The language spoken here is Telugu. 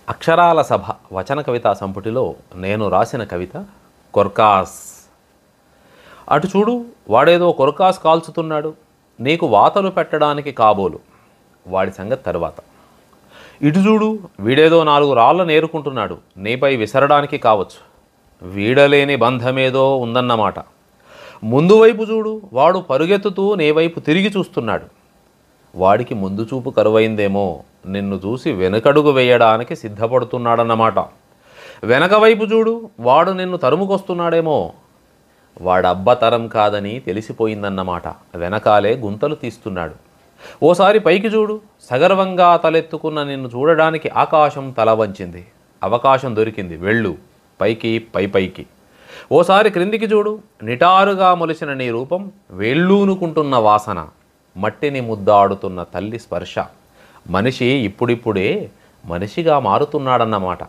అక్షరాల సభ వచన కవితా సంపుటిలో నేను రాసిన కవిత కొర్కాస్. అటు చూడు, వాడేదో కొర్కాస్ కాల్చుతున్నాడు, నీకు వాతలు పెట్టడానికి కాబోలు, వాడి సంగతి తరువాత. ఇటు చూడు, వీడేదో 4 రాళ్ళను ఏరుకుంటున్నాడు, నీపై విసరడానికి కావచ్చు, వీడలేని బంధమేదో ఉందన్నమాట. ముందు వైపు చూడు, వాడు పరుగెత్తుతూ నీ వైపు తిరిగి చూస్తున్నాడు, వాడికి ముందు చూపు కరువైందేమో, నిన్ను చూసి వెనుకడుగు వేయడానికి సిద్ధపడుతున్నాడన్నమాట. వెనక వైపు చూడు, వాడు నిన్ను తరుముకొస్తున్నాడేమో, వాడబ్బ తరం కాదని తెలిసిపోయిందన్నమాట, వెనకాలే గుంతలు తీస్తున్నాడు. ఓసారి పైకి చూడు, సగర్వంగా తలెత్తుకున్న నిన్ను చూడడానికి ఆకాశం తల వంచింది, అవకాశం దొరికింది, వెళ్ళు పైకి పైకి. ఓసారి క్రిందికి చూడు, నిటారుగా మొలిసిన నీ రూపం, వేళ్ళూనుకుంటున్న వాసన, మట్టిని ముద్దాడుతున్న తల్లి స్పర్శ, మనిషి ఇప్పుడిప్పుడే మనిషిగా మారుతున్నాడన్నమాట.